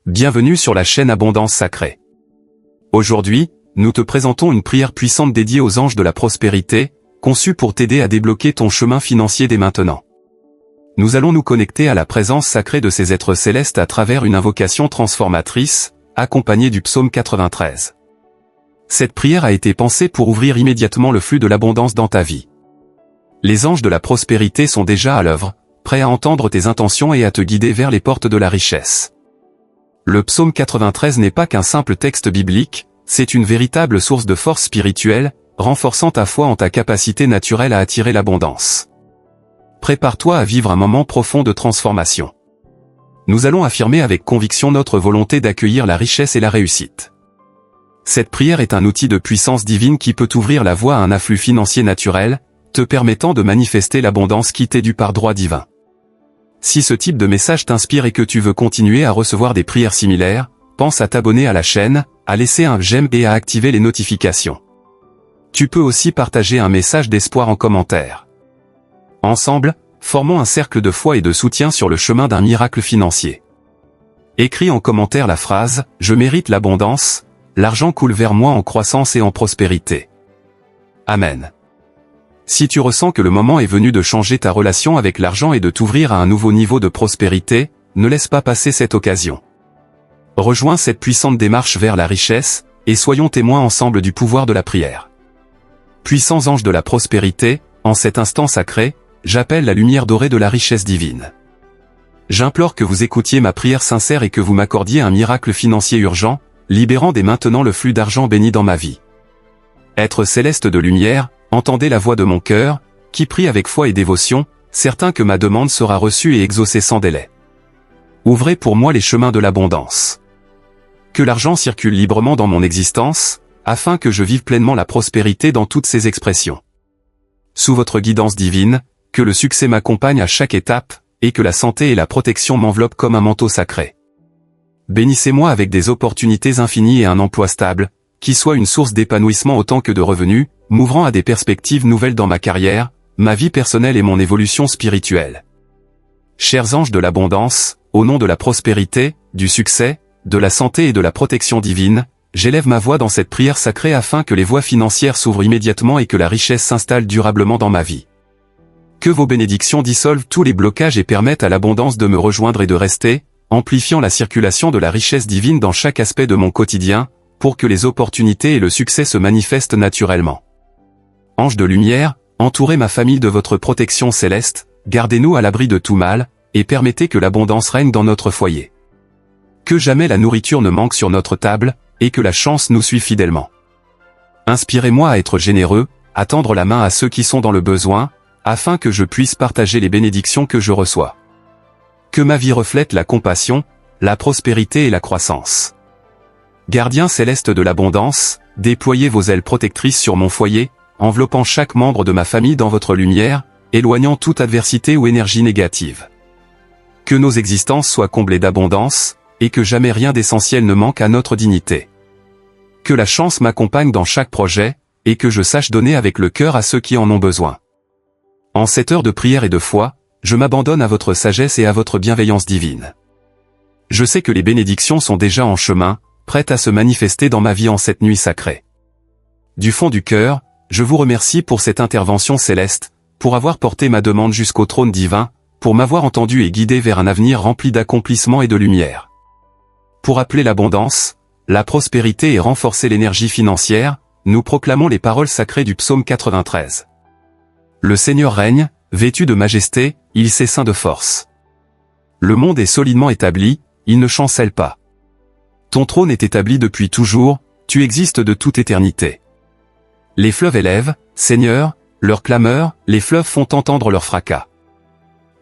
Bienvenue sur la chaîne Abondance Sacrée. Aujourd'hui, nous te présentons une prière puissante dédiée aux anges de la prospérité, conçue pour t'aider à débloquer ton chemin financier dès maintenant. Nous allons nous connecter à la présence sacrée de ces êtres célestes à travers une invocation transformatrice, accompagnée du psaume 93. Cette prière a été pensée pour ouvrir immédiatement le flux de l'abondance dans ta vie. Les anges de la prospérité sont déjà à l'œuvre, prêts à entendre tes intentions et à te guider vers les portes de la richesse. Le psaume 93 n'est pas qu'un simple texte biblique, c'est une véritable source de force spirituelle, renforçant ta foi en ta capacité naturelle à attirer l'abondance. Prépare-toi à vivre un moment profond de transformation. Nous allons affirmer avec conviction notre volonté d'accueillir la richesse et la réussite. Cette prière est un outil de puissance divine qui peut t'ouvrir la voie à un afflux financier naturel, te permettant de manifester l'abondance qui t'est due par droit divin. Si ce type de message t'inspire et que tu veux continuer à recevoir des prières similaires, pense à t'abonner à la chaîne, à laisser un j'aime et à activer les notifications. Tu peux aussi partager un message d'espoir en commentaire. Ensemble, formons un cercle de foi et de soutien sur le chemin d'un miracle financier. Écris en commentaire la phrase « Je mérite l'abondance, l'argent coule vers moi en croissance et en prospérité. » Amen. Si tu ressens que le moment est venu de changer ta relation avec l'argent et de t'ouvrir à un nouveau niveau de prospérité, ne laisse pas passer cette occasion. Rejoins cette puissante démarche vers la richesse, et soyons témoins ensemble du pouvoir de la prière. Puissants anges de la prospérité, en cet instant sacré, j'appelle la lumière dorée de la richesse divine. J'implore que vous écoutiez ma prière sincère et que vous m'accordiez un miracle financier urgent, libérant dès maintenant le flux d'argent béni dans ma vie. Êtres célestes de lumière, entendez la voix de mon cœur, qui prie avec foi et dévotion, certain que ma demande sera reçue et exaucée sans délai. Ouvrez pour moi les chemins de l'abondance. Que l'argent circule librement dans mon existence, afin que je vive pleinement la prospérité dans toutes ses expressions. Sous votre guidance divine, que le succès m'accompagne à chaque étape, et que la santé et la protection m'enveloppent comme un manteau sacré. Bénissez-moi avec des opportunités infinies et un emploi stable, qui soit une source d'épanouissement autant que de revenus, m'ouvrant à des perspectives nouvelles dans ma carrière, ma vie personnelle et mon évolution spirituelle. Chers anges de l'abondance, au nom de la prospérité, du succès, de la santé et de la protection divine, j'élève ma voix dans cette prière sacrée afin que les voies financières s'ouvrent immédiatement et que la richesse s'installe durablement dans ma vie. Que vos bénédictions dissolvent tous les blocages et permettent à l'abondance de me rejoindre et de rester, amplifiant la circulation de la richesse divine dans chaque aspect de mon quotidien, pour que les opportunités et le succès se manifestent naturellement. Anges de lumière, entourez ma famille de votre protection céleste, gardez-nous à l'abri de tout mal, et permettez que l'abondance règne dans notre foyer. Que jamais la nourriture ne manque sur notre table, et que la chance nous suive fidèlement. Inspirez-moi à être généreux, à tendre la main à ceux qui sont dans le besoin, afin que je puisse partager les bénédictions que je reçois. Que ma vie reflète la compassion, la prospérité et la croissance. Gardiens célestes de l'abondance, déployez vos ailes protectrices sur mon foyer, enveloppant chaque membre de ma famille dans votre lumière, éloignant toute adversité ou énergie négative. Que nos existences soient comblées d'abondance, et que jamais rien d'essentiel ne manque à notre dignité. Que la chance m'accompagne dans chaque projet, et que je sache donner avec le cœur à ceux qui en ont besoin. En cette heure de prière et de foi, je m'abandonne à votre sagesse et à votre bienveillance divine. Je sais que les bénédictions sont déjà en chemin, prêtes à se manifester dans ma vie en cette nuit sacrée. Du fond du cœur, je vous remercie pour cette intervention céleste, pour avoir porté ma demande jusqu'au trône divin, pour m'avoir entendu et guidé vers un avenir rempli d'accomplissements et de lumière. Pour appeler l'abondance, la prospérité et renforcer l'énergie financière, nous proclamons les paroles sacrées du psaume 93. Le Seigneur règne, vêtu de majesté, il s'essaint de force. Le monde est solidement établi, il ne chancelle pas. Ton trône est établi depuis toujours, tu existes de toute éternité. Les fleuves élèvent, Seigneur, leur clameur, les fleuves font entendre leur fracas.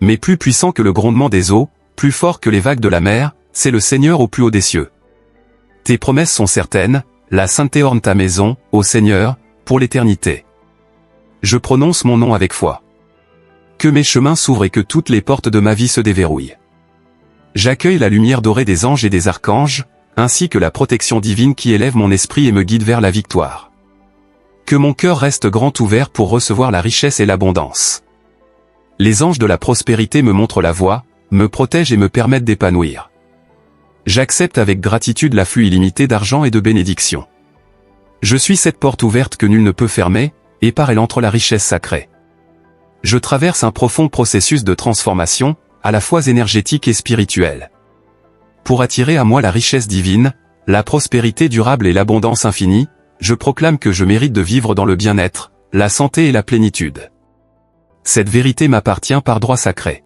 Mais plus puissant que le grondement des eaux, plus fort que les vagues de la mer, c'est le Seigneur au plus haut des cieux. Tes promesses sont certaines, la sainteté orne ta maison, ô Seigneur, pour l'éternité. Je prononce mon nom avec foi. Que mes chemins s'ouvrent et que toutes les portes de ma vie se déverrouillent. J'accueille la lumière dorée des anges et des archanges, ainsi que la protection divine qui élève mon esprit et me guide vers la victoire. Que mon cœur reste grand ouvert pour recevoir la richesse et l'abondance. Les anges de la prospérité me montrent la voie, me protègent et me permettent d'épanouir. J'accepte avec gratitude l'afflux illimité d'argent et de bénédictions. Je suis cette porte ouverte que nul ne peut fermer, et par elle entre la richesse sacrée. Je traverse un profond processus de transformation, à la fois énergétique et spirituel. Pour attirer à moi la richesse divine, la prospérité durable et l'abondance infinie, je proclame que je mérite de vivre dans le bien-être, la santé et la plénitude. Cette vérité m'appartient par droit sacré.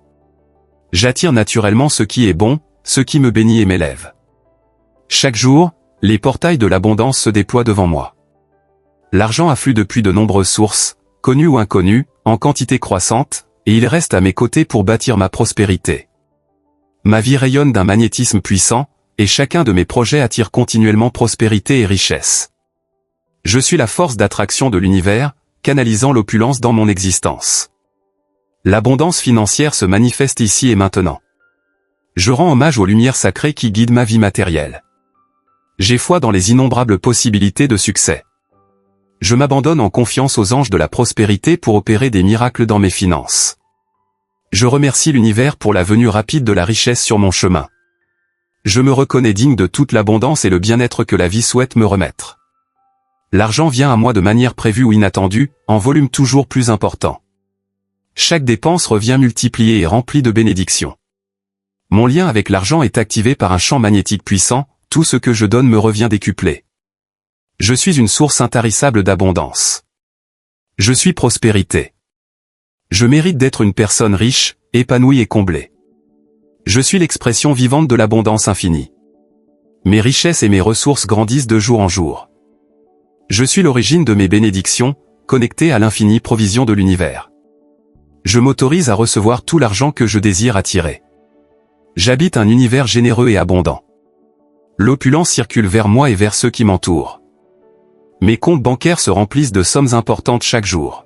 J'attire naturellement ce qui est bon, ce qui me bénit et m'élève. Chaque jour, les portails de l'abondance se déploient devant moi. L'argent afflue depuis de nombreuses sources, connues ou inconnues, en quantité croissante, et il reste à mes côtés pour bâtir ma prospérité. Ma vie rayonne d'un magnétisme puissant, et chacun de mes projets attire continuellement prospérité et richesse. Je suis la force d'attraction de l'univers, canalisant l'opulence dans mon existence. L'abondance financière se manifeste ici et maintenant. Je rends hommage aux lumières sacrées qui guident ma vie matérielle. J'ai foi dans les innombrables possibilités de succès. Je m'abandonne en confiance aux anges de la prospérité pour opérer des miracles dans mes finances. Je remercie l'univers pour la venue rapide de la richesse sur mon chemin. Je me reconnais digne de toute l'abondance et le bien-être que la vie souhaite me remettre. L'argent vient à moi de manière prévue ou inattendue, en volume toujours plus important. Chaque dépense revient multipliée et remplie de bénédictions. Mon lien avec l'argent est activé par un champ magnétique puissant, tout ce que je donne me revient décuplé. Je suis une source intarissable d'abondance. Je suis prospérité. Je mérite d'être une personne riche, épanouie et comblée. Je suis l'expression vivante de l'abondance infinie. Mes richesses et mes ressources grandissent de jour en jour. Je suis l'origine de mes bénédictions, connecté à l'infinie provision de l'univers. Je m'autorise à recevoir tout l'argent que je désire attirer. J'habite un univers généreux et abondant. L'opulence circule vers moi et vers ceux qui m'entourent. Mes comptes bancaires se remplissent de sommes importantes chaque jour.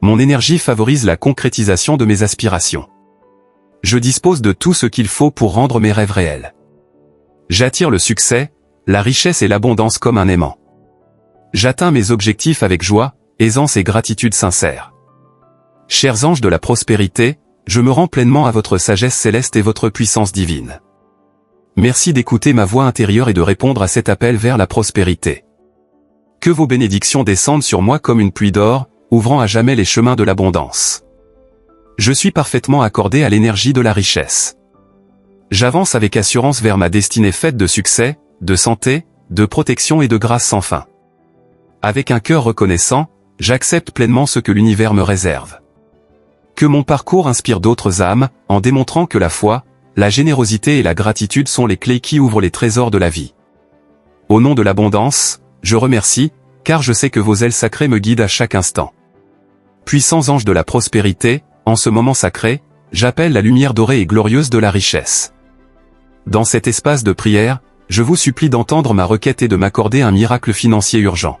Mon énergie favorise la concrétisation de mes aspirations. Je dispose de tout ce qu'il faut pour rendre mes rêves réels. J'attire le succès, la richesse et l'abondance comme un aimant. J'atteins mes objectifs avec joie, aisance et gratitude sincère. Chers anges de la prospérité, je me rends pleinement à votre sagesse céleste et votre puissance divine. Merci d'écouter ma voix intérieure et de répondre à cet appel vers la prospérité. Que vos bénédictions descendent sur moi comme une pluie d'or, ouvrant à jamais les chemins de l'abondance. Je suis parfaitement accordé à l'énergie de la richesse. J'avance avec assurance vers ma destinée faite de succès, de santé, de protection et de grâce sans fin. Avec un cœur reconnaissant, j'accepte pleinement ce que l'univers me réserve. Que mon parcours inspire d'autres âmes, en démontrant que la foi, la générosité et la gratitude sont les clés qui ouvrent les trésors de la vie. Au nom de l'abondance, je remercie, car je sais que vos ailes sacrées me guident à chaque instant. Puissants anges de la prospérité, en ce moment sacré, j'appelle la lumière dorée et glorieuse de la richesse. Dans cet espace de prière, je vous supplie d'entendre ma requête et de m'accorder un miracle financier urgent.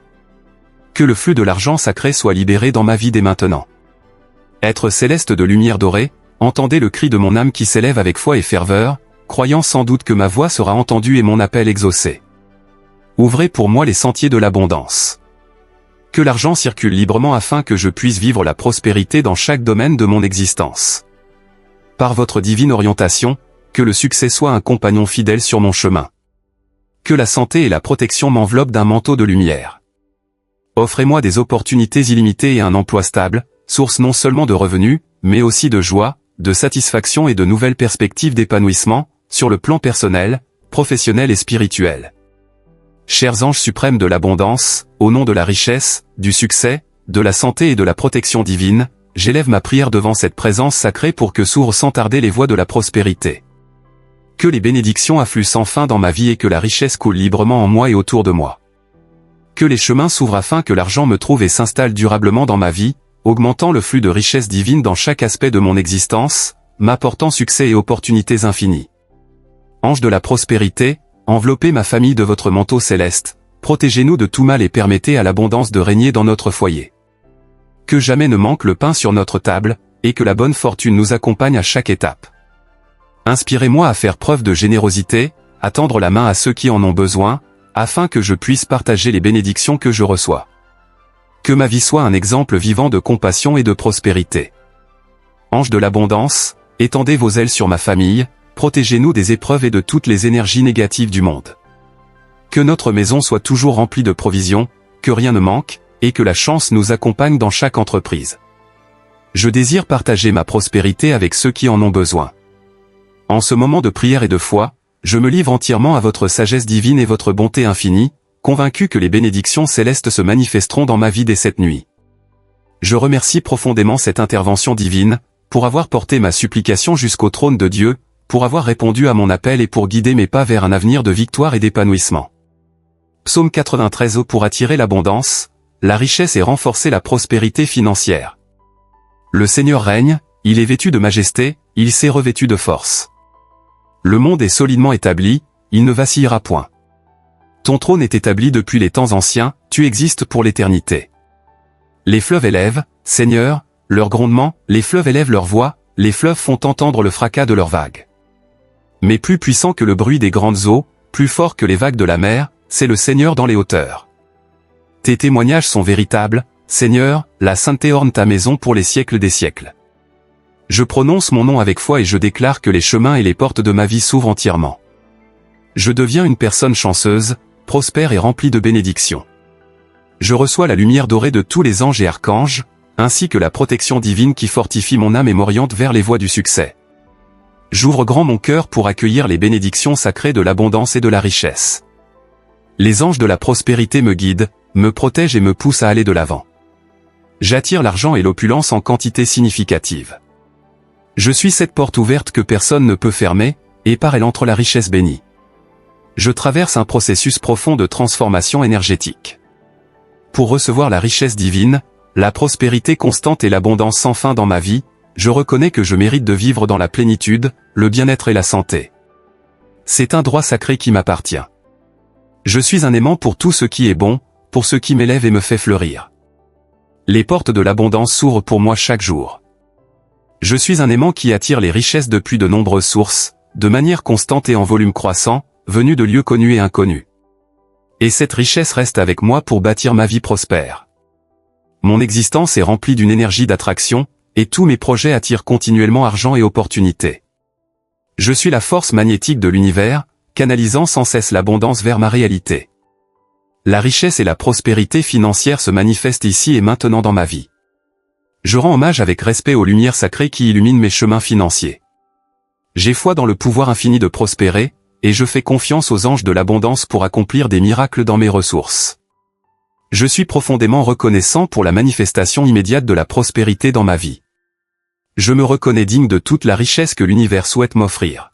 Que le flux de l'argent sacré soit libéré dans ma vie dès maintenant. Être céleste de lumière dorée, entendez le cri de mon âme qui s'élève avec foi et ferveur, croyant sans doute que ma voix sera entendue et mon appel exaucé. Ouvrez pour moi les sentiers de l'abondance. Que l'argent circule librement afin que je puisse vivre la prospérité dans chaque domaine de mon existence. Par votre divine orientation, que le succès soit un compagnon fidèle sur mon chemin. Que la santé et la protection m'enveloppent d'un manteau de lumière. Offrez-moi des opportunités illimitées et un emploi stable, source non seulement de revenus, mais aussi de joie, de satisfaction et de nouvelles perspectives d'épanouissement, sur le plan personnel, professionnel et spirituel. Chers anges suprêmes de l'abondance, au nom de la richesse, du succès, de la santé et de la protection divine, j'élève ma prière devant cette présence sacrée pour que s'ouvrent sans tarder les voies de la prospérité. Que les bénédictions affluent sans fin dans ma vie et que la richesse coule librement en moi et autour de moi. Que les chemins s'ouvrent afin que l'argent me trouve et s'installe durablement dans ma vie, augmentant le flux de richesse divine dans chaque aspect de mon existence, m'apportant succès et opportunités infinies. Anges de la prospérité, enveloppez ma famille de votre manteau céleste, protégez-nous de tout mal et permettez à l'abondance de régner dans notre foyer. Que jamais ne manque le pain sur notre table, et que la bonne fortune nous accompagne à chaque étape. Inspirez-moi à faire preuve de générosité, à tendre la main à ceux qui en ont besoin, afin que je puisse partager les bénédictions que je reçois. Que ma vie soit un exemple vivant de compassion et de prospérité. Anges de l'abondance, étendez vos ailes sur ma famille, protégez-nous des épreuves et de toutes les énergies négatives du monde. Que notre maison soit toujours remplie de provisions, que rien ne manque, et que la chance nous accompagne dans chaque entreprise. Je désire partager ma prospérité avec ceux qui en ont besoin. En ce moment de prière et de foi, je me livre entièrement à votre sagesse divine et votre bonté infinie, convaincu que les bénédictions célestes se manifesteront dans ma vie dès cette nuit. Je remercie profondément cette intervention divine, pour avoir porté ma supplication jusqu'au trône de Dieu, pour avoir répondu à mon appel et pour guider mes pas vers un avenir de victoire et d'épanouissement. Psaume 93. Pour attirer l'abondance, la richesse et renforcer la prospérité financière. Le Seigneur règne, il est vêtu de majesté, il s'est revêtu de force. Le monde est solidement établi, il ne vacillera point. Ton trône est établi depuis les temps anciens, tu existes pour l'éternité. Les fleuves élèvent, Seigneur, leur grondement, les fleuves élèvent leur voix, les fleuves font entendre le fracas de leurs vagues. Mais plus puissant que le bruit des grandes eaux, plus fort que les vagues de la mer, c'est le Seigneur dans les hauteurs. Tes témoignages sont véritables, Seigneur, la sainteté orne ta maison pour les siècles des siècles. Je prononce mon nom avec foi et je déclare que les chemins et les portes de ma vie s'ouvrent entièrement. Je deviens une personne chanceuse, prospère et remplie de bénédictions. Je reçois la lumière dorée de tous les anges et archanges, ainsi que la protection divine qui fortifie mon âme et m'oriente vers les voies du succès. J'ouvre grand mon cœur pour accueillir les bénédictions sacrées de l'abondance et de la richesse. Les anges de la prospérité me guident, me protègent et me poussent à aller de l'avant. J'attire l'argent et l'opulence en quantité significative. Je suis cette porte ouverte que personne ne peut fermer, et par elle entre la richesse bénie. Je traverse un processus profond de transformation énergétique. Pour recevoir la richesse divine, la prospérité constante et l'abondance sans fin dans ma vie, je reconnais que je mérite de vivre dans la plénitude, le bien-être et la santé. C'est un droit sacré qui m'appartient. Je suis un aimant pour tout ce qui est bon, pour ce qui m'élève et me fait fleurir. Les portes de l'abondance s'ouvrent pour moi chaque jour. Je suis un aimant qui attire les richesses depuis de nombreuses sources, de manière constante et en volume croissant, venues de lieux connus et inconnus. Et cette richesse reste avec moi pour bâtir ma vie prospère. Mon existence est remplie d'une énergie d'attraction, et tous mes projets attirent continuellement argent et opportunités. Je suis la force magnétique de l'univers, canalisant sans cesse l'abondance vers ma réalité. La richesse et la prospérité financière se manifestent ici et maintenant dans ma vie. Je rends hommage avec respect aux lumières sacrées qui illuminent mes chemins financiers. J'ai foi dans le pouvoir infini de prospérer, et je fais confiance aux anges de l'abondance pour accomplir des miracles dans mes ressources. Je suis profondément reconnaissant pour la manifestation immédiate de la prospérité dans ma vie. Je me reconnais digne de toute la richesse que l'univers souhaite m'offrir.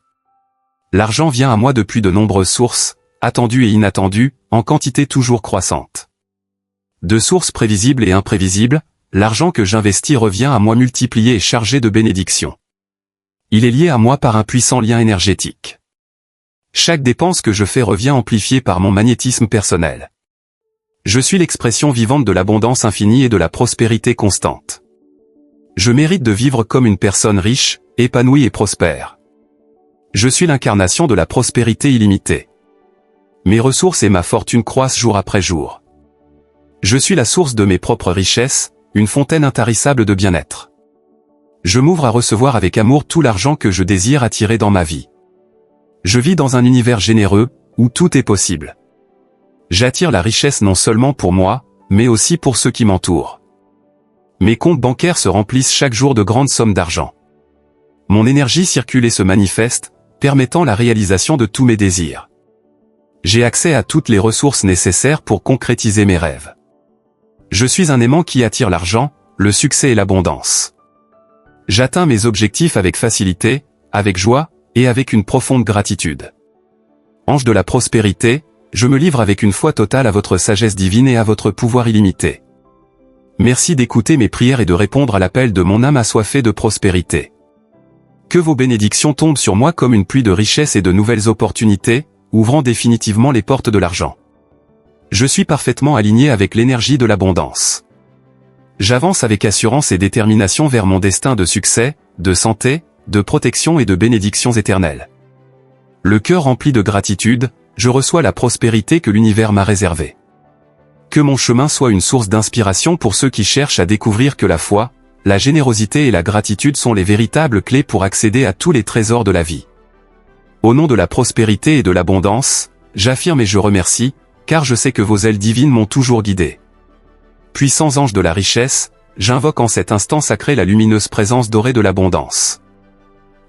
L'argent vient à moi depuis de nombreuses sources, attendues et inattendues, en quantité toujours croissante. De sources prévisibles et imprévisibles, l'argent que j'investis revient à moi multiplié et chargé de bénédictions. Il est lié à moi par un puissant lien énergétique. Chaque dépense que je fais revient amplifiée par mon magnétisme personnel. Je suis l'expression vivante de l'abondance infinie et de la prospérité constante. Je mérite de vivre comme une personne riche, épanouie et prospère. Je suis l'incarnation de la prospérité illimitée. Mes ressources et ma fortune croissent jour après jour. Je suis la source de mes propres richesses, une fontaine intarissable de bien-être. Je m'ouvre à recevoir avec amour tout l'argent que je désire attirer dans ma vie. Je vis dans un univers généreux, où tout est possible. J'attire la richesse non seulement pour moi, mais aussi pour ceux qui m'entourent. Mes comptes bancaires se remplissent chaque jour de grandes sommes d'argent. Mon énergie circule et se manifeste, permettant la réalisation de tous mes désirs. J'ai accès à toutes les ressources nécessaires pour concrétiser mes rêves. Je suis un aimant qui attire l'argent, le succès et l'abondance. J'atteins mes objectifs avec facilité, avec joie, et avec une profonde gratitude. Ange de la prospérité, je me livre avec une foi totale à votre sagesse divine et à votre pouvoir illimité. Merci d'écouter mes prières et de répondre à l'appel de mon âme assoiffée de prospérité. Que vos bénédictions tombent sur moi comme une pluie de richesses et de nouvelles opportunités, ouvrant définitivement les portes de l'argent. Je suis parfaitement aligné avec l'énergie de l'abondance. J'avance avec assurance et détermination vers mon destin de succès, de santé, de protection et de bénédictions éternelles. Le cœur rempli de gratitude, je reçois la prospérité que l'univers m'a réservée. Que mon chemin soit une source d'inspiration pour ceux qui cherchent à découvrir que la foi, la générosité et la gratitude sont les véritables clés pour accéder à tous les trésors de la vie. Au nom de la prospérité et de l'abondance, j'affirme et je remercie, car je sais que vos ailes divines m'ont toujours guidé. Puissants anges de la richesse, j'invoque en cet instant sacré la lumineuse présence dorée de l'abondance.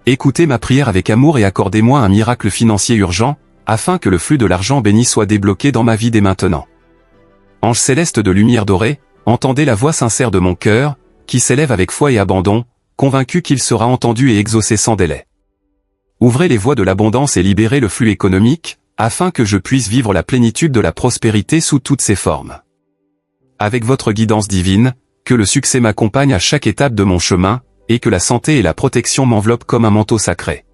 Écoutez ma prière avec amour et accordez-moi un miracle financier urgent, afin que le flux de l'argent béni soit débloqué dans ma vie dès maintenant. Ange céleste de lumière dorée, entendez la voix sincère de mon cœur, qui s'élève avec foi et abandon, convaincu qu'il sera entendu et exaucé sans délai. Ouvrez les voies de l'abondance et libérez le flux économique, afin que je puisse vivre la plénitude de la prospérité sous toutes ses formes. Avec votre guidance divine, que le succès m'accompagne à chaque étape de mon chemin, et que la santé et la protection m'enveloppent comme un manteau sacré.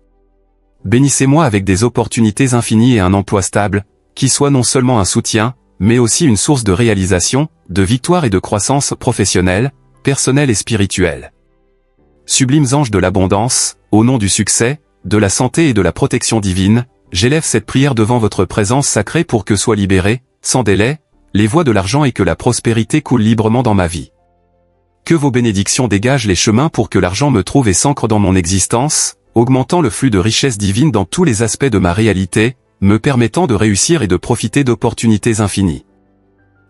Bénissez-moi avec des opportunités infinies et un emploi stable, qui soit non seulement un soutien, mais aussi une source de réalisation, de victoire et de croissance professionnelle, personnelle et spirituelle. Sublimes anges de l'abondance, au nom du succès, de la santé et de la protection divine, j'élève cette prière devant votre présence sacrée pour que soient libérées, sans délai, les voies de l'argent et que la prospérité coule librement dans ma vie. Que vos bénédictions dégagent les chemins pour que l'argent me trouve et s'ancre dans mon existence, augmentant le flux de richesse divine dans tous les aspects de ma réalité, me permettant de réussir et de profiter d'opportunités infinies.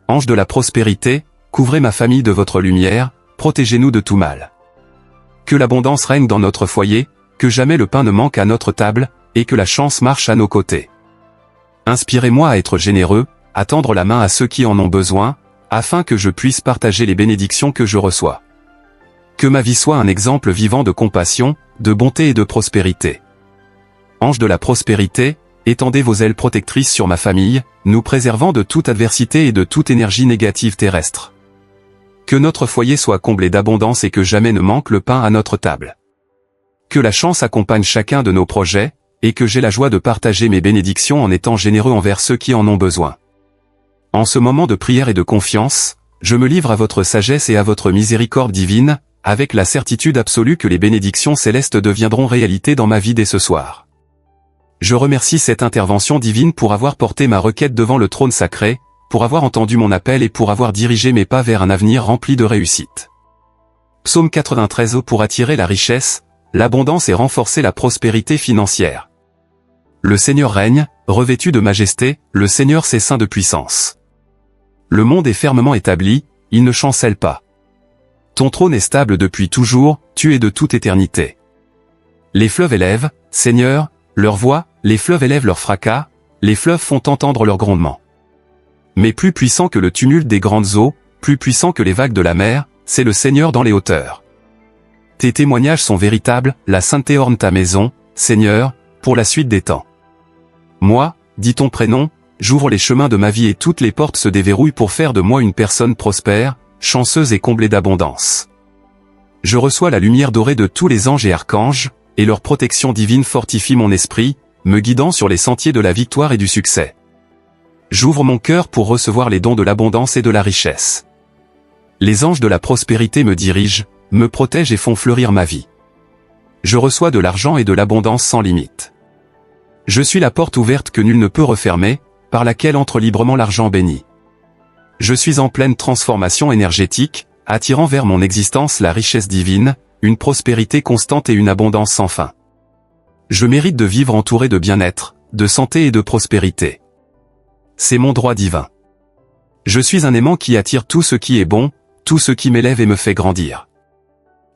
Ange de la prospérité, couvrez ma famille de votre lumière, protégez-nous de tout mal. Que l'abondance règne dans notre foyer, que jamais le pain ne manque à notre table, et que la chance marche à nos côtés. Inspirez-moi à être généreux, à tendre la main à ceux qui en ont besoin, afin que je puisse partager les bénédictions que je reçois. Que ma vie soit un exemple vivant de compassion, de bonté et de prospérité. Ange de la prospérité, étendez vos ailes protectrices sur ma famille, nous préservant de toute adversité et de toute énergie négative terrestre. Que notre foyer soit comblé d'abondance et que jamais ne manque le pain à notre table. Que la chance accompagne chacun de nos projets, et que j'ai la joie de partager mes bénédictions en étant généreux envers ceux qui en ont besoin. En ce moment de prière et de confiance, je me livre à votre sagesse et à votre miséricorde divine, avec la certitude absolue que les bénédictions célestes deviendront réalité dans ma vie dès ce soir. Je remercie cette intervention divine pour avoir porté ma requête devant le trône sacré, pour avoir entendu mon appel et pour avoir dirigé mes pas vers un avenir rempli de réussite. Psaume 93 pour attirer la richesse, l'abondance et renforcer la prospérité financière. Le Seigneur règne, revêtu de majesté, le Seigneur s'est ceint de puissance. Le monde est fermement établi, il ne chancelle pas. Ton trône est stable depuis toujours, tu es de toute éternité. Les fleuves élèvent, Seigneur, leur voix, les fleuves élèvent leur fracas, les fleuves font entendre leur grondement. Mais plus puissant que le tumulte des grandes eaux, plus puissant que les vagues de la mer, c'est le Seigneur dans les hauteurs. Tes témoignages sont véritables, la sainteté orne ta maison, Seigneur, pour la suite des temps. Moi, dis ton prénom, j'ouvre les chemins de ma vie et toutes les portes se déverrouillent pour faire de moi une personne prospère, chanceuse et comblée d'abondance. Je reçois la lumière dorée de tous les anges et archanges, et leur protection divine fortifie mon esprit, me guidant sur les sentiers de la victoire et du succès. J'ouvre mon cœur pour recevoir les dons de l'abondance et de la richesse. Les anges de la prospérité me dirigent, me protègent et font fleurir ma vie. Je reçois de l'argent et de l'abondance sans limite. Je suis la porte ouverte que nul ne peut refermer, par laquelle entre librement l'argent béni. Je suis en pleine transformation énergétique, attirant vers mon existence la richesse divine, une prospérité constante et une abondance sans fin. Je mérite de vivre entouré de bien-être, de santé et de prospérité. C'est mon droit divin. Je suis un aimant qui attire tout ce qui est bon, tout ce qui m'élève et me fait grandir.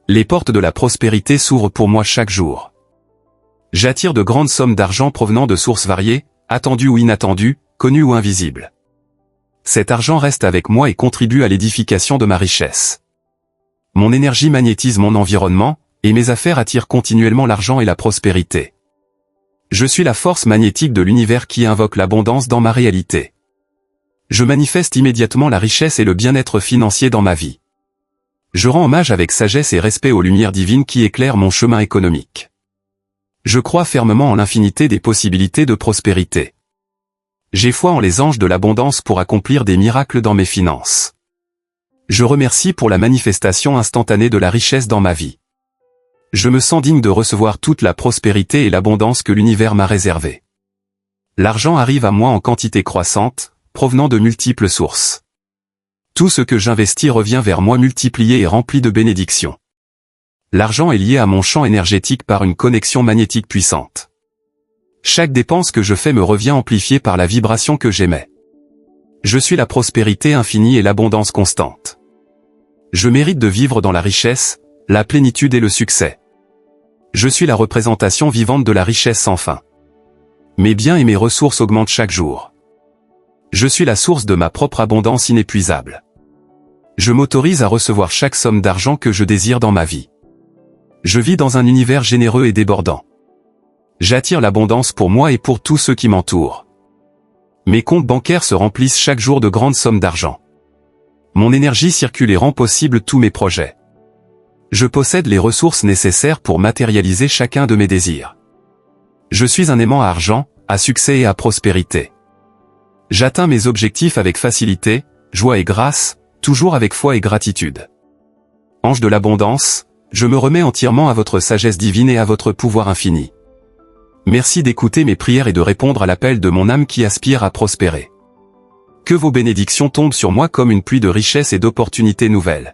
Les portes de la prospérité s'ouvrent pour moi chaque jour. J'attire de grandes sommes d'argent provenant de sources variées, attendues ou inattendues, connues ou invisibles. Cet argent reste avec moi et contribue à l'édification de ma richesse. Mon énergie magnétise mon environnement, et mes affaires attirent continuellement l'argent et la prospérité. Je suis la force magnétique de l'univers qui invoque l'abondance dans ma réalité. Je manifeste immédiatement la richesse et le bien-être financier dans ma vie. Je rends hommage avec sagesse et respect aux lumières divines qui éclairent mon chemin économique. Je crois fermement en l'infinité des possibilités de prospérité. J'ai foi en les anges de l'abondance pour accomplir des miracles dans mes finances. Je remercie pour la manifestation instantanée de la richesse dans ma vie. Je me sens digne de recevoir toute la prospérité et l'abondance que l'univers m'a réservée. L'argent arrive à moi en quantité croissante, provenant de multiples sources. Tout ce que j'investis revient vers moi multiplié et rempli de bénédictions. L'argent est lié à mon champ énergétique par une connexion magnétique puissante. Chaque dépense que je fais me revient amplifiée par la vibration que j'émets. Je suis la prospérité infinie et l'abondance constante. Je mérite de vivre dans la richesse, la plénitude et le succès. Je suis la représentation vivante de la richesse sans fin. Mes biens et mes ressources augmentent chaque jour. Je suis la source de ma propre abondance inépuisable. Je m'autorise à recevoir chaque somme d'argent que je désire dans ma vie. Je vis dans un univers généreux et débordant. J'attire l'abondance pour moi et pour tous ceux qui m'entourent. Mes comptes bancaires se remplissent chaque jour de grandes sommes d'argent. Mon énergie circule et rend possible tous mes projets. Je possède les ressources nécessaires pour matérialiser chacun de mes désirs. Je suis un aimant à argent, à succès et à prospérité. J'atteins mes objectifs avec facilité, joie et grâce, toujours avec foi et gratitude. Ange de l'abondance, je me remets entièrement à votre sagesse divine et à votre pouvoir infini. Merci d'écouter mes prières et de répondre à l'appel de mon âme qui aspire à prospérer. Que vos bénédictions tombent sur moi comme une pluie de richesses et d'opportunités nouvelles.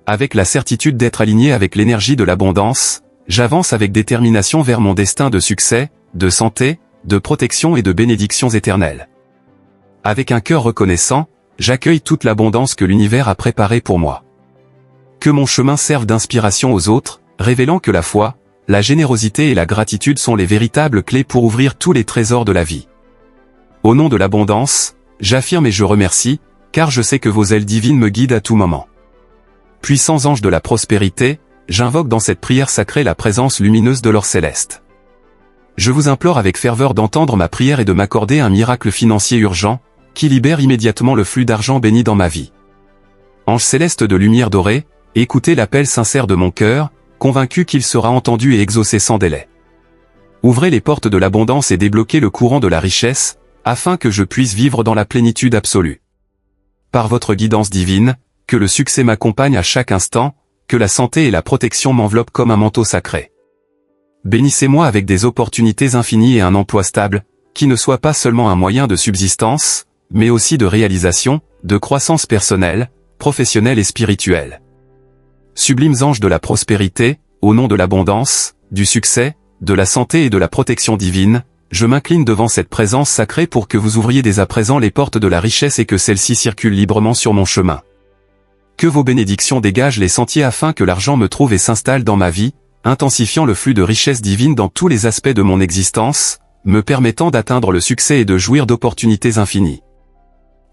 Avec la certitude d'être aligné avec l'énergie de l'abondance, j'avance avec détermination vers mon destin de succès, de santé, de protection et de bénédictions éternelles. Avec un cœur reconnaissant, j'accueille toute l'abondance que l'univers a préparée pour moi. Que mon chemin serve d'inspiration aux autres, révélant que la foi, la générosité et la gratitude sont les véritables clés pour ouvrir tous les trésors de la vie. Au nom de l'abondance, j'affirme et je remercie, car je sais que vos ailes divines me guident à tout moment. Puissants anges de la prospérité, j'invoque dans cette prière sacrée la présence lumineuse de l'or céleste. Je vous implore avec ferveur d'entendre ma prière et de m'accorder un miracle financier urgent, qui libère immédiatement le flux d'argent béni dans ma vie. Ange céleste de lumière dorée, écoutez l'appel sincère de mon cœur, convaincu qu'il sera entendu et exaucé sans délai. Ouvrez les portes de l'abondance et débloquez le courant de la richesse, afin que je puisse vivre dans la plénitude absolue. Par votre guidance divine, que le succès m'accompagne à chaque instant, que la santé et la protection m'enveloppent comme un manteau sacré. Bénissez-moi avec des opportunités infinies et un emploi stable, qui ne soit pas seulement un moyen de subsistance, mais aussi de réalisation, de croissance personnelle, professionnelle et spirituelle. Sublimes anges de la prospérité, au nom de l'abondance, du succès, de la santé et de la protection divine, je m'incline devant cette présence sacrée pour que vous ouvriez dès à présent les portes de la richesse et que celle-ci circule librement sur mon chemin. Que vos bénédictions dégagent les sentiers afin que l'argent me trouve et s'installe dans ma vie, intensifiant le flux de richesse divine dans tous les aspects de mon existence, me permettant d'atteindre le succès et de jouir d'opportunités infinies.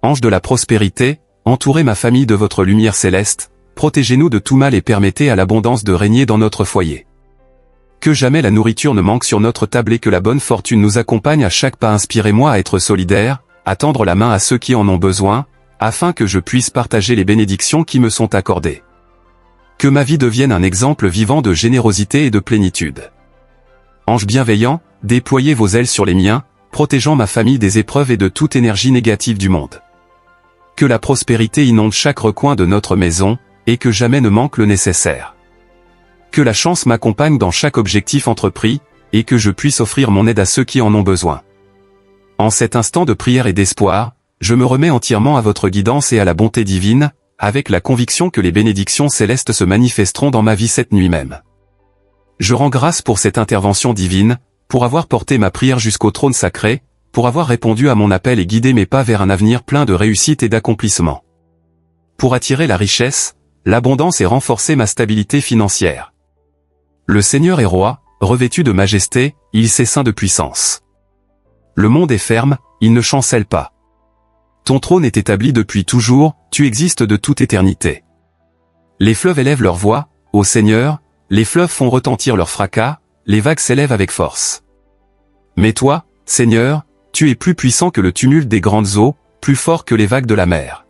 Ange de la prospérité, entourez ma famille de votre lumière céleste, protégez-nous de tout mal et permettez à l'abondance de régner dans notre foyer. Que jamais la nourriture ne manque sur notre table et que la bonne fortune nous accompagne à chaque pas. Inspirez-moi à être solidaire, à tendre la main à ceux qui en ont besoin, afin que je puisse partager les bénédictions qui me sont accordées. Que ma vie devienne un exemple vivant de générosité et de plénitude. Ange bienveillant, déployez vos ailes sur les miens, protégeant ma famille des épreuves et de toute énergie négative du monde. Que la prospérité inonde chaque recoin de notre maison, et que jamais ne manque le nécessaire. Que la chance m'accompagne dans chaque objectif entrepris, et que je puisse offrir mon aide à ceux qui en ont besoin. En cet instant de prière et d'espoir, je me remets entièrement à votre guidance et à la bonté divine, avec la conviction que les bénédictions célestes se manifesteront dans ma vie cette nuit même. Je rends grâce pour cette intervention divine, pour avoir porté ma prière jusqu'au trône sacré, pour avoir répondu à mon appel et guidé mes pas vers un avenir plein de réussite et d'accomplissement. Pour attirer la richesse, l'abondance et renforcer ma stabilité financière. Le Seigneur est roi, revêtu de majesté, il s'essaint de puissance. Le monde est ferme, il ne chancelle pas. Ton trône est établi depuis toujours, tu existes de toute éternité. Les fleuves élèvent leur voix, ô Seigneur, les fleuves font retentir leur fracas, les vagues s'élèvent avec force. Mais toi, Seigneur, tu es plus puissant que le tumulte des grandes eaux, plus fort que les vagues de la mer.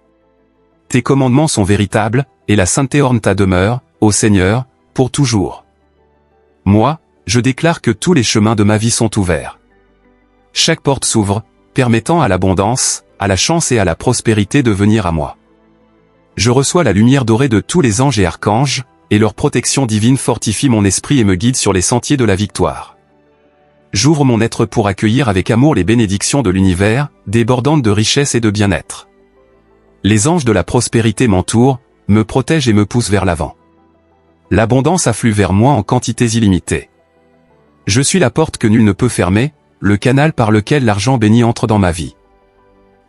Tes commandements sont véritables, et la sainteté orne ta demeure, ô Seigneur, pour toujours. Moi, je déclare que tous les chemins de ma vie sont ouverts. Chaque porte s'ouvre, permettant à l'abondance, à la chance et à la prospérité de venir à moi. Je reçois la lumière dorée de tous les anges et archanges, et leur protection divine fortifie mon esprit et me guide sur les sentiers de la victoire. J'ouvre mon être pour accueillir avec amour les bénédictions de l'univers, débordantes de richesse et de bien-être. Les anges de la prospérité m'entourent, me protègent et me poussent vers l'avant. L'abondance afflue vers moi en quantités illimitées. Je suis la porte que nul ne peut fermer, le canal par lequel l'argent béni entre dans ma vie.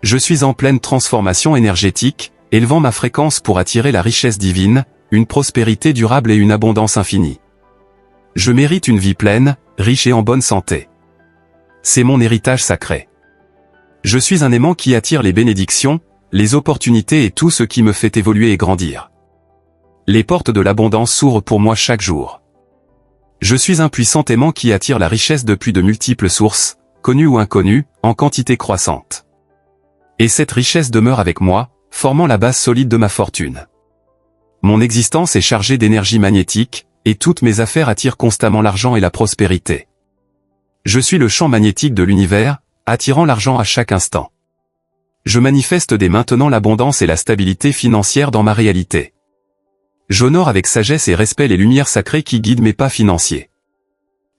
Je suis en pleine transformation énergétique, élevant ma fréquence pour attirer la richesse divine, une prospérité durable et une abondance infinie. Je mérite une vie pleine, riche et en bonne santé. C'est mon héritage sacré. Je suis un aimant qui attire les bénédictions, les opportunités et tout ce qui me fait évoluer et grandir. Les portes de l'abondance s'ouvrent pour moi chaque jour. Je suis un puissant aimant qui attire la richesse depuis de multiples sources, connues ou inconnues, en quantité croissante. Et cette richesse demeure avec moi, formant la base solide de ma fortune. Mon existence est chargée d'énergie magnétique, et toutes mes affaires attirent constamment l'argent et la prospérité. Je suis le champ magnétique de l'univers, attirant l'argent à chaque instant. Je manifeste dès maintenant l'abondance et la stabilité financière dans ma réalité. J'honore avec sagesse et respect les lumières sacrées qui guident mes pas financiers.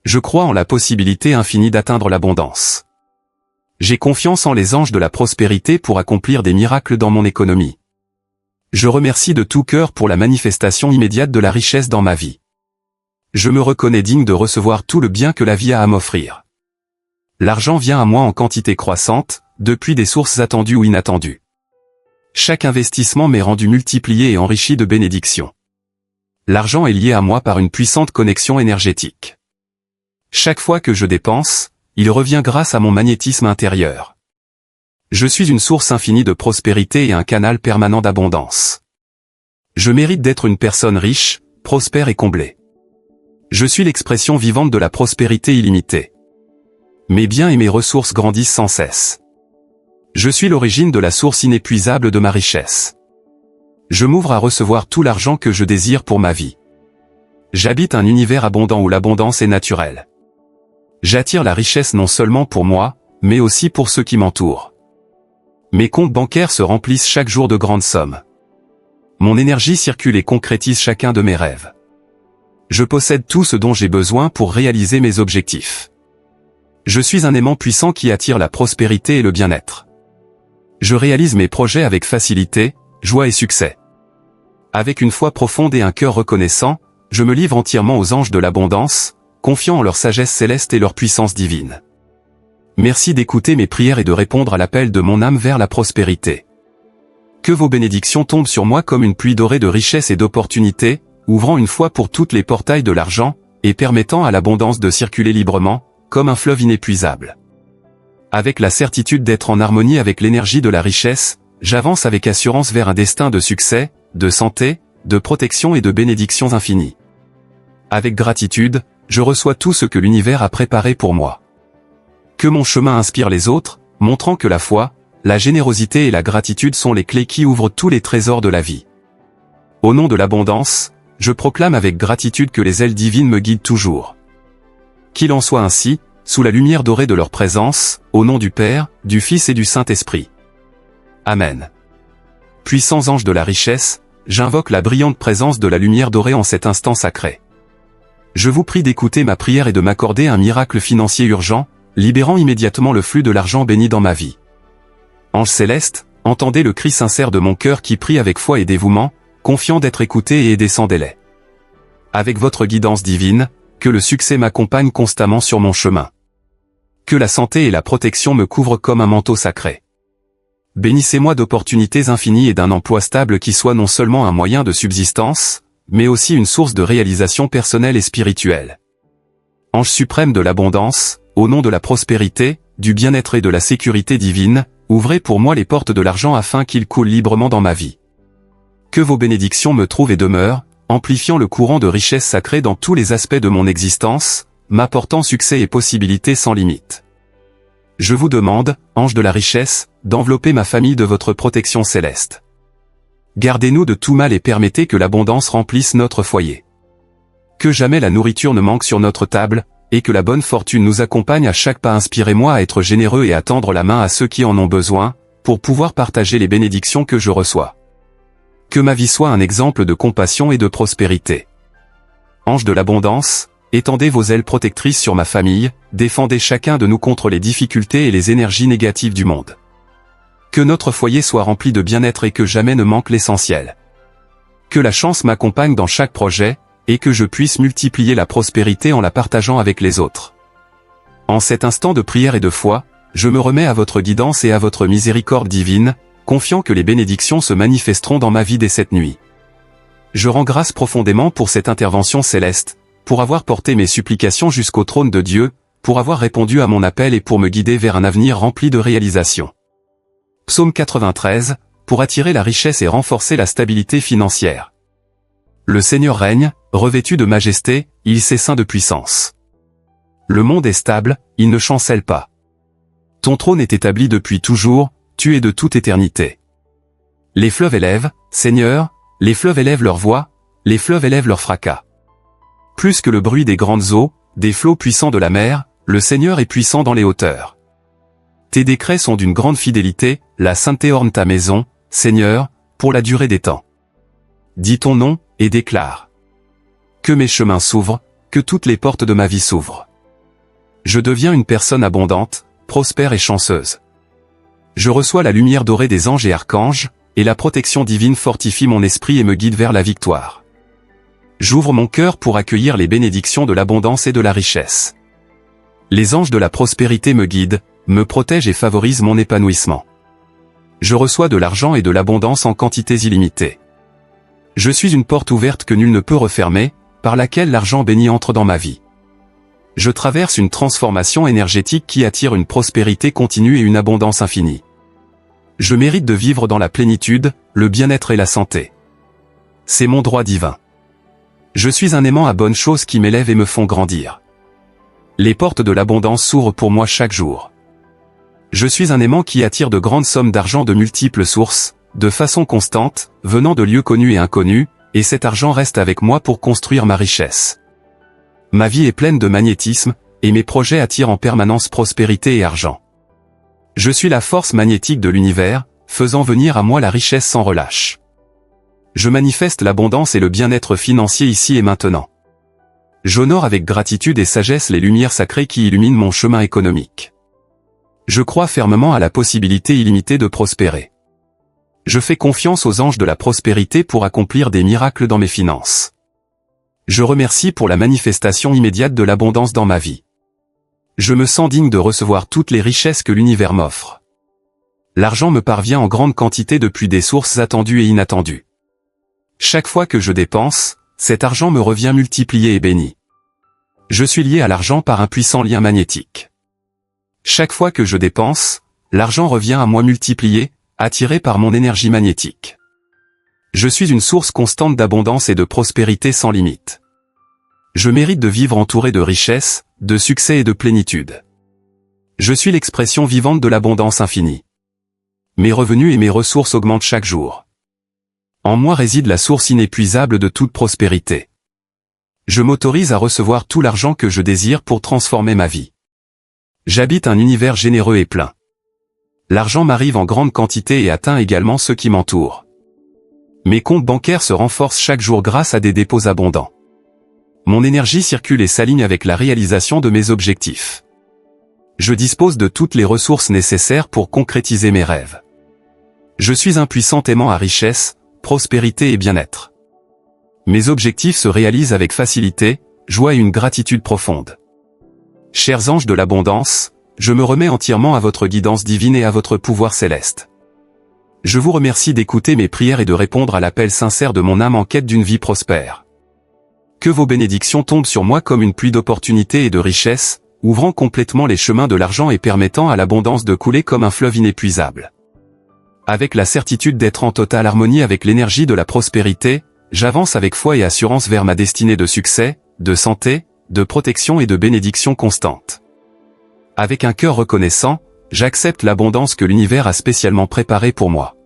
Je crois en la possibilité infinie d'atteindre l'abondance. J'ai confiance en les anges de la prospérité pour accomplir des miracles dans mon économie. Je remercie de tout cœur pour la manifestation immédiate de la richesse dans ma vie. Je me reconnais digne de recevoir tout le bien que la vie a à m'offrir. L'argent vient à moi en quantité croissante, depuis des sources attendues ou inattendues. Chaque investissement m'est rendu multiplié et enrichi de bénédictions. L'argent est lié à moi par une puissante connexion énergétique. Chaque fois que je dépense, il revient grâce à mon magnétisme intérieur. Je suis une source infinie de prospérité et un canal permanent d'abondance. Je mérite d'être une personne riche, prospère et comblée. Je suis l'expression vivante de la prospérité illimitée. Mes biens et mes ressources grandissent sans cesse. Je suis l'origine de la source inépuisable de ma richesse. Je m'ouvre à recevoir tout l'argent que je désire pour ma vie. J'habite un univers abondant où l'abondance est naturelle. J'attire la richesse non seulement pour moi, mais aussi pour ceux qui m'entourent. Mes comptes bancaires se remplissent chaque jour de grandes sommes. Mon énergie circule et concrétise chacun de mes rêves. Je possède tout ce dont j'ai besoin pour réaliser mes objectifs. Je suis un aimant puissant qui attire la prospérité et le bien-être. Je réalise mes projets avec facilité, joie et succès. Avec une foi profonde et un cœur reconnaissant, je me livre entièrement aux anges de l'abondance, confiant en leur sagesse céleste et leur puissance divine. Merci d'écouter mes prières et de répondre à l'appel de mon âme vers la prospérité. Que vos bénédictions tombent sur moi comme une pluie dorée de richesse et d'opportunités, ouvrant une fois pour toutes les portails de l'argent, et permettant à l'abondance de circuler librement, comme un fleuve inépuisable. Avec la certitude d'être en harmonie avec l'énergie de la richesse, j'avance avec assurance vers un destin de succès, de santé, de protection et de bénédictions infinies. Avec gratitude, je reçois tout ce que l'univers a préparé pour moi. Que mon chemin inspire les autres, montrant que la foi, la générosité et la gratitude sont les clés qui ouvrent tous les trésors de la vie. Au nom de l'abondance, je proclame avec gratitude que les ailes divines me guident toujours. Qu'il en soit ainsi, sous la lumière dorée de leur présence, au nom du Père, du Fils et du Saint-Esprit. Amen. Puissants anges de la richesse, j'invoque la brillante présence de la lumière dorée en cet instant sacré. Je vous prie d'écouter ma prière et de m'accorder un miracle financier urgent, libérant immédiatement le flux de l'argent béni dans ma vie. Ange céleste, entendez le cri sincère de mon cœur qui prie avec foi et dévouement, confiant d'être écouté et aidé sans délai. Avec votre guidance divine, que le succès m'accompagne constamment sur mon chemin. Que la santé et la protection me couvrent comme un manteau sacré. Bénissez-moi d'opportunités infinies et d'un emploi stable qui soit non seulement un moyen de subsistance, mais aussi une source de réalisation personnelle et spirituelle. Ange suprême de l'abondance, au nom de la prospérité, du bien-être et de la sécurité divine, ouvrez pour moi les portes de l'argent afin qu'il coule librement dans ma vie. Que vos bénédictions me trouvent et demeurent, amplifiant le courant de richesse sacrée dans tous les aspects de mon existence, m'apportant succès et possibilités sans limite. Je vous demande, ange de la richesse, d'envelopper ma famille de votre protection céleste. Gardez-nous de tout mal et permettez que l'abondance remplisse notre foyer. Que jamais la nourriture ne manque sur notre table, et que la bonne fortune nous accompagne à chaque pas. Inspirez-moi à être généreux et à tendre la main à ceux qui en ont besoin, pour pouvoir partager les bénédictions que je reçois. Que ma vie soit un exemple de compassion et de prospérité. Ange de l'abondance, étendez vos ailes protectrices sur ma famille, défendez chacun de nous contre les difficultés et les énergies négatives du monde. Que notre foyer soit rempli de bien-être et que jamais ne manque l'essentiel. Que la chance m'accompagne dans chaque projet, et que je puisse multiplier la prospérité en la partageant avec les autres. En cet instant de prière et de foi, je me remets à votre guidance et à votre miséricorde divine, confiant que les bénédictions se manifesteront dans ma vie dès cette nuit. Je rends grâce profondément pour cette intervention céleste, pour avoir porté mes supplications jusqu'au trône de Dieu, pour avoir répondu à mon appel et pour me guider vers un avenir rempli de réalisations. Psaume 93, pour attirer la richesse et renforcer la stabilité financière. Le Seigneur règne, revêtu de majesté, il s'essaint de puissance. Le monde est stable, il ne chancelle pas. Ton trône est établi depuis toujours, tu es de toute éternité. Les fleuves élèvent, Seigneur, les fleuves élèvent leur voix, les fleuves élèvent leur fracas. Plus que le bruit des grandes eaux, des flots puissants de la mer, le Seigneur est puissant dans les hauteurs. Tes décrets sont d'une grande fidélité, la sainteté orne ta maison, Seigneur, pour la durée des temps. Dis ton nom, et déclare. Que mes chemins s'ouvrent, que toutes les portes de ma vie s'ouvrent. Je deviens une personne abondante, prospère et chanceuse. Je reçois la lumière dorée des anges et archanges, et la protection divine fortifie mon esprit et me guide vers la victoire. J'ouvre mon cœur pour accueillir les bénédictions de l'abondance et de la richesse. Les anges de la prospérité me guident, me protègent et favorisent mon épanouissement. Je reçois de l'argent et de l'abondance en quantités illimitées. Je suis une porte ouverte que nul ne peut refermer, par laquelle l'argent béni entre dans ma vie. Je traverse une transformation énergétique qui attire une prospérité continue et une abondance infinie. Je mérite de vivre dans la plénitude, le bien-être et la santé. C'est mon droit divin. Je suis un aimant à bonnes choses qui m'élèvent et me font grandir. Les portes de l'abondance s'ouvrent pour moi chaque jour. Je suis un aimant qui attire de grandes sommes d'argent de multiples sources, de façon constante, venant de lieux connus et inconnus, et cet argent reste avec moi pour construire ma richesse. Ma vie est pleine de magnétisme, et mes projets attirent en permanence prospérité et argent. Je suis la force magnétique de l'univers, faisant venir à moi la richesse sans relâche. Je manifeste l'abondance et le bien-être financier ici et maintenant. J'honore avec gratitude et sagesse les lumières sacrées qui illuminent mon chemin économique. Je crois fermement à la possibilité illimitée de prospérer. Je fais confiance aux anges de la prospérité pour accomplir des miracles dans mes finances. Je remercie pour la manifestation immédiate de l'abondance dans ma vie. Je me sens digne de recevoir toutes les richesses que l'univers m'offre. L'argent me parvient en grande quantité depuis des sources attendues et inattendues. Chaque fois que je dépense, cet argent me revient multiplié et béni. Je suis lié à l'argent par un puissant lien magnétique. Chaque fois que je dépense, l'argent revient à moi multiplié, attiré par mon énergie magnétique. Je suis une source constante d'abondance et de prospérité sans limite. Je mérite de vivre entouré de richesses, de succès et de plénitude. Je suis l'expression vivante de l'abondance infinie. Mes revenus et mes ressources augmentent chaque jour. En moi réside la source inépuisable de toute prospérité. Je m'autorise à recevoir tout l'argent que je désire pour transformer ma vie. J'habite un univers généreux et plein. L'argent m'arrive en grande quantité et atteint également ceux qui m'entourent. Mes comptes bancaires se renforcent chaque jour grâce à des dépôts abondants. Mon énergie circule et s'aligne avec la réalisation de mes objectifs. Je dispose de toutes les ressources nécessaires pour concrétiser mes rêves. Je suis un puissant aimant à richesse, prospérité et bien-être. Mes objectifs se réalisent avec facilité, joie et une gratitude profonde. Chers anges de l'abondance, je me remets entièrement à votre guidance divine et à votre pouvoir céleste. Je vous remercie d'écouter mes prières et de répondre à l'appel sincère de mon âme en quête d'une vie prospère. Que vos bénédictions tombent sur moi comme une pluie d'opportunités et de richesses, ouvrant complètement les chemins de l'argent et permettant à l'abondance de couler comme un fleuve inépuisable. Avec la certitude d'être en totale harmonie avec l'énergie de la prospérité, j'avance avec foi et assurance vers ma destinée de succès, de santé, de protection et de bénédictions constantes. Avec un cœur reconnaissant, j'accepte l'abondance que l'univers a spécialement préparée pour moi.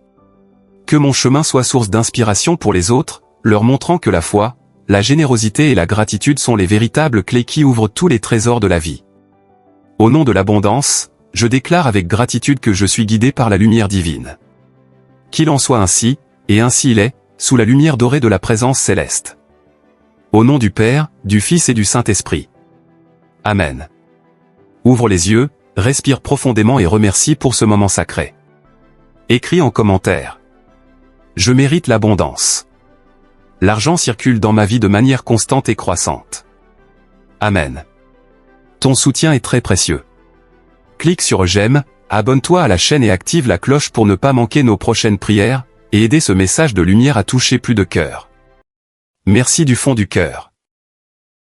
Que mon chemin soit source d'inspiration pour les autres, leur montrant que la foi, la générosité et la gratitude sont les véritables clés qui ouvrent tous les trésors de la vie. Au nom de l'abondance, je déclare avec gratitude que je suis guidé par la lumière divine. Qu'il en soit ainsi, et ainsi il est, sous la lumière dorée de la présence céleste. Au nom du Père, du Fils et du Saint-Esprit. Amen. Ouvre les yeux, respire profondément et remercie pour ce moment sacré. Écris en commentaire. Je mérite l'abondance. L'argent circule dans ma vie de manière constante et croissante. Amen. Ton soutien est très précieux. Clique sur j'aime, abonne-toi à la chaîne et active la cloche pour ne pas manquer nos prochaines prières, et aider ce message de lumière à toucher plus de cœurs. Merci du fond du cœur.